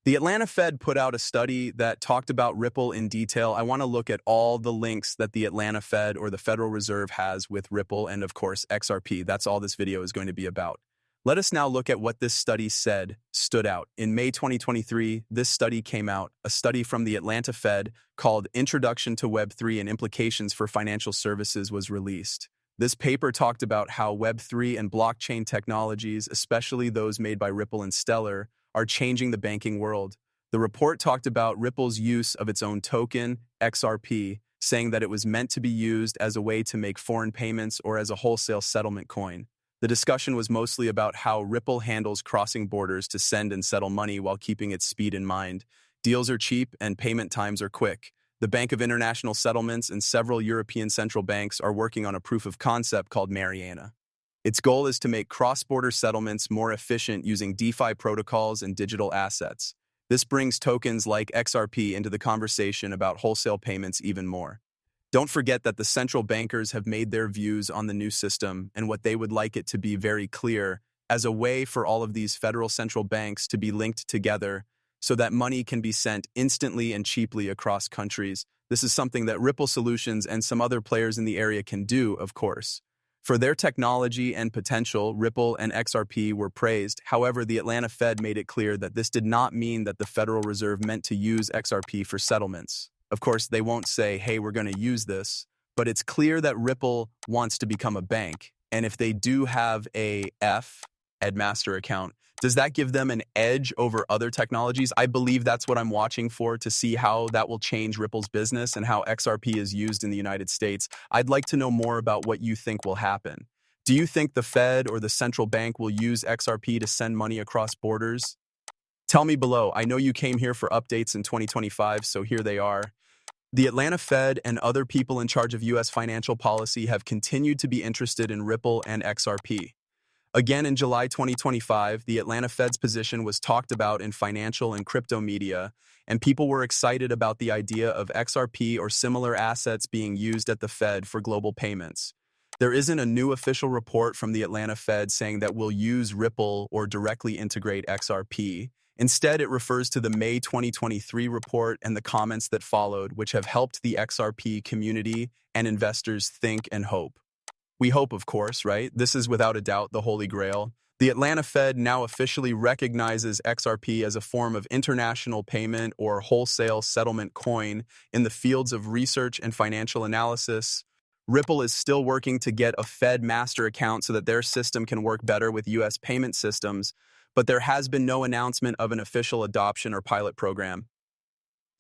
The Atlanta Fed put out a study that talked about Ripple in detail. I want to look at all the links that the Atlanta Fed or the Federal Reserve has with Ripple and, of course, XRP. That's all this video is going to be about. Let us now look at what this study said stood out. In May 2023, this study came out, a study from the Atlanta Fed called Introduction to Web3 and Implications for Financial Services was released. This paper talked about how Web3 and blockchain technologies, especially those made by Ripple and Stellar, are changing the banking world. The report talked about Ripple's use of its own token, XRP, saying that it was meant to be used as a way to make foreign payments or as a wholesale settlement coin. The discussion was mostly about how Ripple handles crossing borders to send and settle money while keeping its speed in mind. Deals are cheap and payment times are quick. The Bank of International Settlements and several European central banks are working on a proof of concept called Mariana. Its goal is to make cross-border settlements more efficient using DeFi protocols and digital assets. This brings tokens like XRP into the conversation about wholesale payments even more. Don't forget that the central bankers have made their views on the new system and what they would like it to be very clear as a way for all of these federal central banks to be linked together so that money can be sent instantly and cheaply across countries. This is something that Ripple Solutions and some other players in the area can do, of course. For their technology and potential, Ripple and XRP were praised. However, the Atlanta Fed made it clear that this did not mean that the Federal Reserve meant to use XRP for settlements. Of course, they won't say, hey, we're going to use this, but it's clear that Ripple wants to become a bank. And if they do have a Headmaster account, does that give them an edge over other technologies? I believe that's what I'm watching for to see how that will change Ripple's business and how XRP is used in the United States. I'd like to know more about what you think will happen. Do you think the Fed or the central bank will use XRP to send money across borders? Tell me below. I know you came here for updates in 2025, so here they are. The Atlanta Fed and other people in charge of U.S. financial policy have continued to be interested in Ripple and XRP. Again, in July 2025, the Atlanta Fed's position was talked about in financial and crypto media, and people were excited about the idea of XRP or similar assets being used at the Fed for global payments. There isn't a new official report from the Atlanta Fed saying that we'll use Ripple or directly integrate XRP. Instead, it refers to the May 2023 report and the comments that followed, which have helped the XRP community and investors think and hope. We hope, of course, right? This is without a doubt the Holy Grail. The Atlanta Fed now officially recognizes XRP as a form of international payment or wholesale settlement coin in the fields of research and financial analysis. Ripple is still working to get a Fed master account so that their system can work better with U.S. payment systems, but there has been no announcement of an official adoption or pilot program.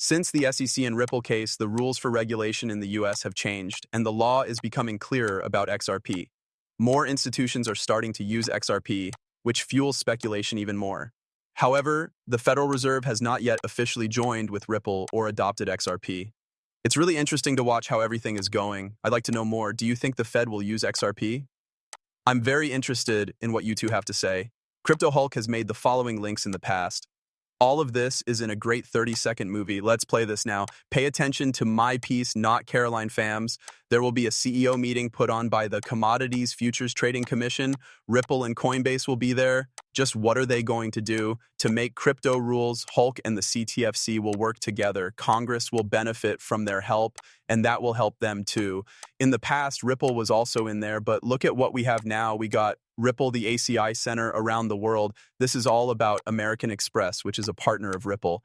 Since the SEC and Ripple case, the rules for regulation in the U.S. have changed, and the law is becoming clearer about XRP. More institutions are starting to use XRP, which fuels speculation even more. However, the Federal Reserve has not yet officially joined with Ripple or adopted XRP. It's really interesting to watch how everything is going. I'd like to know more. Do you think the Fed will use XRP? I'm very interested in what you two have to say. Crypto Hulk has made the following links in the past. All of this is in a great 30-second movie. Let's play this now. Pay attention to my piece, not Caroline Phams. There will be a CEO meeting put on by the Commodities Futures Trading Commission. Ripple and Coinbase will be there. Just what are they going to do? To make crypto rules, Hulk and the CTFC will work together. Congress will benefit from their help, and that will help them too. In the past, Ripple was also in there, but look at what we have now. We got Ripple, the ACI Center around the world. This is all about American Express, which is a partner of Ripple.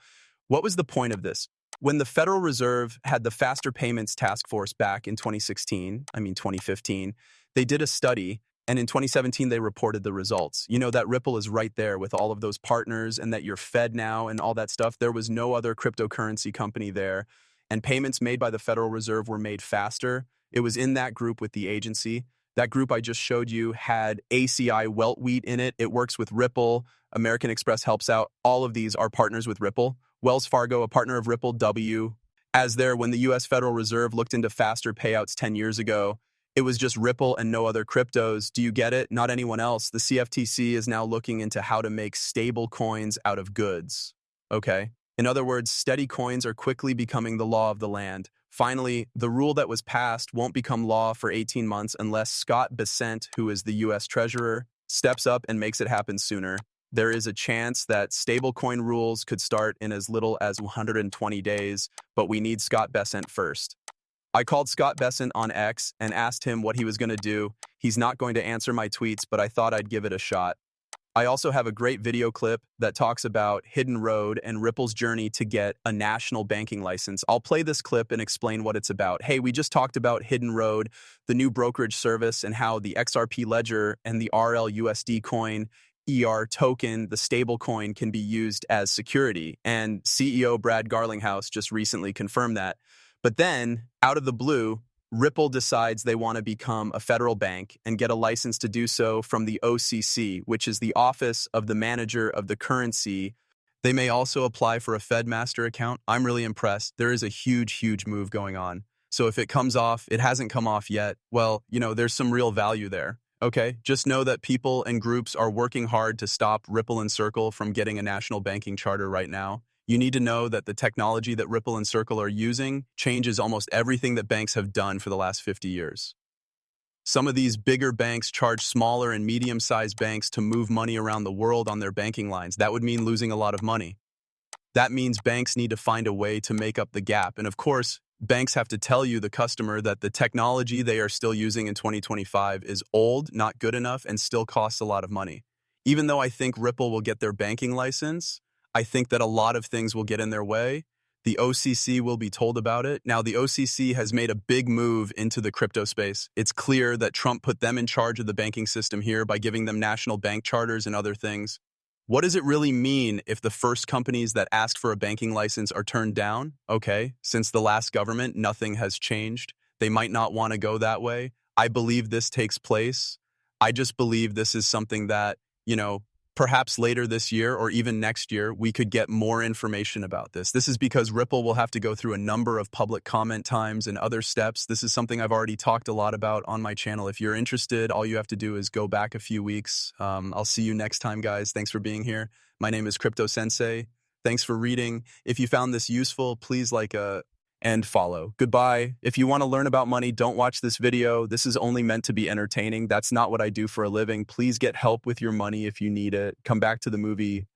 What was the point of this? When the Federal Reserve had the Faster Payments Task Force back in 2015, they did a study, and in 2017, they reported the results. You know that Ripple is right there with all of those partners and that you're Fed now and all that stuff. There was no other cryptocurrency company there, and payments made by the Federal Reserve were made faster. It was in that group with the agency. That group I just showed you had ACI Weltwheat in it. It works with Ripple. American Express helps out. All of these are partners with Ripple. Wells Fargo, a partner of Ripple, when the U.S. Federal Reserve looked into faster payouts 10 years ago, it was just Ripple and no other cryptos. Do you get it? Not anyone else. The CFTC is now looking into how to make stable coins out of goods. Okay? In other words, steady coins are quickly becoming the law of the land. Finally, the rule that was passed won't become law for 18 months unless Scott Bessent, who is the U.S. Treasurer, steps up and makes it happen sooner. there is a chance that stablecoin rules could start in as little as 120 days, but we need Scott Bessent first. I called Scott Bessent on X and asked him what he was going to do. He's not going to answer my tweets, but I thought I'd give it a shot. I also have a great video clip that talks about Hidden Road and Ripple's journey to get a national banking license. I'll play this clip and explain what it's about. Hey, we just talked about Hidden Road, the new brokerage service, and how the XRP ledger and the RLUSD coin token, the stable coin, can be used as security. And CEO Brad Garlinghouse just recently confirmed that. But then, out of the blue, Ripple decides they want to become a federal bank and get a license to do so from the OCC, which is the Office of the Manager of the Currency. They may also apply for a FedMaster account. I'm really impressed. There is a huge move going on. So if it comes off, it hasn't come off yet, well, there's some real value there. Okay, just know that people and groups are working hard to stop Ripple and Circle from getting a national banking charter right now. You need to know that the technology that Ripple and Circle are using changes almost everything that banks have done for the last 50 years. Some of these bigger banks charge smaller and medium-sized banks to move money around the world on their banking lines. That would mean losing a lot of money. That means banks need to find a way to make up the gap. And of course, banks have to tell you, the customer, that the technology they are still using in 2025 is old, not good enough, and still costs a lot of money. Even though I think Ripple will get their banking license, I think that a lot of things will get in their way. The OCC will be told about it. Now, the OCC has made a big move into the crypto space. It's clear that Trump put them in charge of the banking system here by giving them national bank charters and other things. What does it really mean if the first companies that asked for a banking license are turned down? Okay, since the last government, nothing has changed. They might not want to go that way. I believe this takes place. I just believe this is something that, perhaps later this year or even next year, we could get more information about this. This is because Ripple will have to go through a number of public comment times and other steps. This is something I've already talked a lot about on my channel. If you're interested, all you have to do is go back a few weeks. I'll see you next time, guys. Thanks for being here. My name is Crypto Sensei. Thanks for reading. If you found this useful, please and follow. Goodbye. If you want to learn about money, don't watch this video. This is only meant to be entertaining. That's not what I do for a living. Please get help with your money if you need it. Come back to the movie.